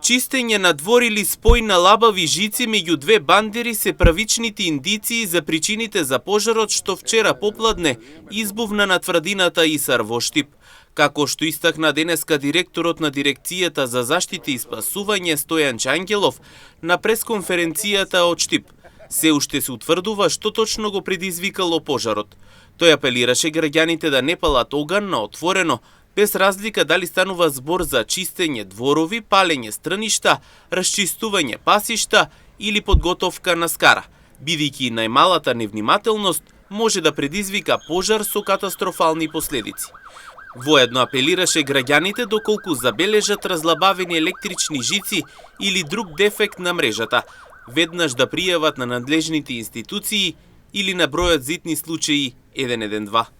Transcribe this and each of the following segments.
Чистење на двор или спој на лабави жици меѓу две бандери се правичните индиции за причините за пожарот што вчера попладне избувна на тврдината Исар во Штип. Како што истакна денеска директорот на дирекцијата за заштита и спасување Стојан Ангелов на пресконференцијата од Штип, се уште се утврдува што точно го предизвикало пожарот. Тој апелираше граѓаните да не палат оган на отворено, без разлика дали станува збор за чистење дворови, палење страништа, расчистување пасишта или подготовка на скара, бидејќи најмалата невнимателност може да предизвика пожар со катастрофални последици. Воедно апелираше граѓаните доколку забележат разлабавени електрични жици или друг дефект на мрежата, веднаш да пријават на надлежните институции или на бројот зитни случаи 112.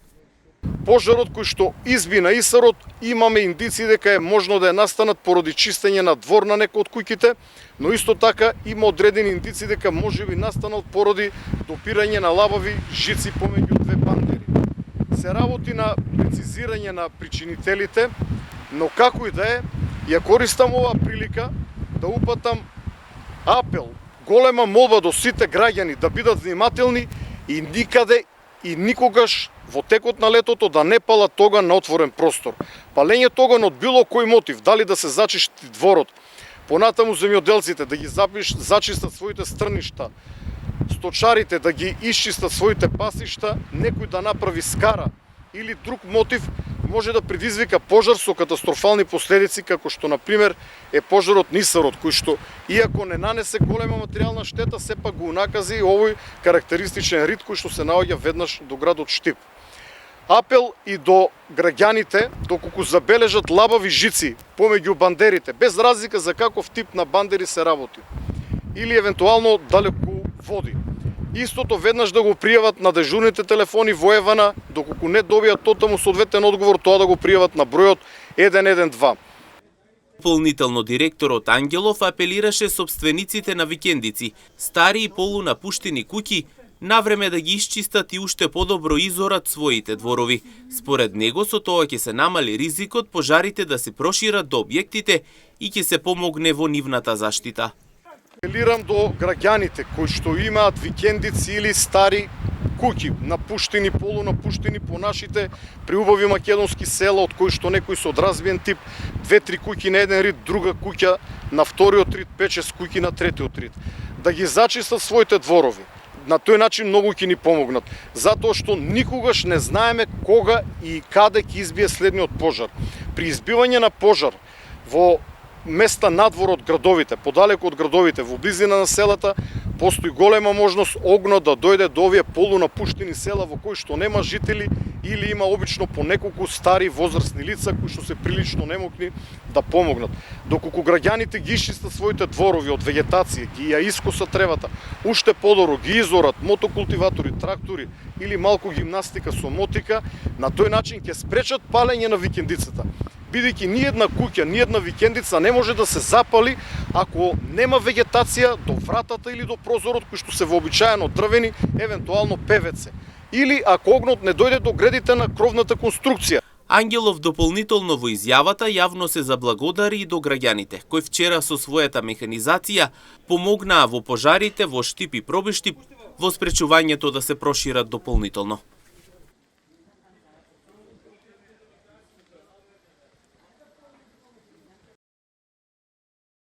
Пожарот кој што изби на Исарот, имаме индици дека е можно да е настанат поради чистење на двор на некој од куќите, но исто така има одредени индици дека можеби настанал поради допирање на лабави жици помеѓу две бандери. Се работи на прецизирање на причинителите, но како и да е, ја користам оваа прилика да упатам апел, голема молба до сите граѓани да бидат внимателни и никаде и никогаш во текот на летото да не палат оган на отворен простор. Палењето оган од било кој мотив, дали да се зачисти дворот, понатаму земјоделците да ги зачистат своите стрништа, сточарите да ги исчистат своите пасишта, некој да направи скара или друг мотив, може да предизвика пожар со катастрофални последици, како што, например, е пожарот Исарот, кој што, иако не нанесе голема материјална штета, сепак го накази овој карактеристичен рид кој што се наоѓа веднаш до градот Штип. Апел и до граѓаните, доколку забележат лабави жици помеѓу бандерите, без разлика за каков тип на бандери се работи, или евентуално далеку води. Истото веднаш да го пријават на дежурните телефони во Евана, доколку не добијат тотаму соодветен одговор, тоа да го пријават на бројот 112. Дополнително директорот Ангелов апелираше собствениците на викендици, стари и полунапуштени куќи, навреме да ги исчистат и уште подобро изорат своите дворови. Според него со тоа ќе се намали ризикот пожарите да се прошират до објектите и ќе се помогне во нивната заштита. Апелирам до граѓаните кои што имаат викендици или стари куќи, напуштени, полунапуштени по нашите приубави македонски села, од кои што некои се од разбиен тип, 2-3 куќи на еден рид, друга куќа на вториот рид, 5-6 куќи на третиот рид. Да ги зачистат своите дворови. На тој начин многу ќе ни помогнат, затоа што никогаш не знаеме кога и каде ќе избие следниот пожар. При избивање на пожар во места надвор од градовите, подалеку од градовите, во близина на селата, постои голема можност огнот да дојде до овие полунапуштени села во кои што нема жители или има обично по неколку стари возрастни лица кои што се прилично немокни да помогнат. Доколку граѓаните ги исчистат своите дворови од вегетација, ги ја искосат тревата, уште подобро ги изорат мотокултиватори, трактори или малку гимнастика со мотика, на тој начин ќе спречат палење на викендицата. Бидејќи ни една куќа, ни една викендица не може да се запали ако нема вегетација до вратата или до прозорот кои што се вообичаено дрвени, евентуално ПВЦ. Или ако огнот не дојде до гредите на кровната конструкција. Ангелов дополнително во изјавата јавно се заблагодари и до граѓаните, кои вчера со својата механизација помогнаа во пожарите во Штип и Пробиштип во спречувањето да се прошират дополнително.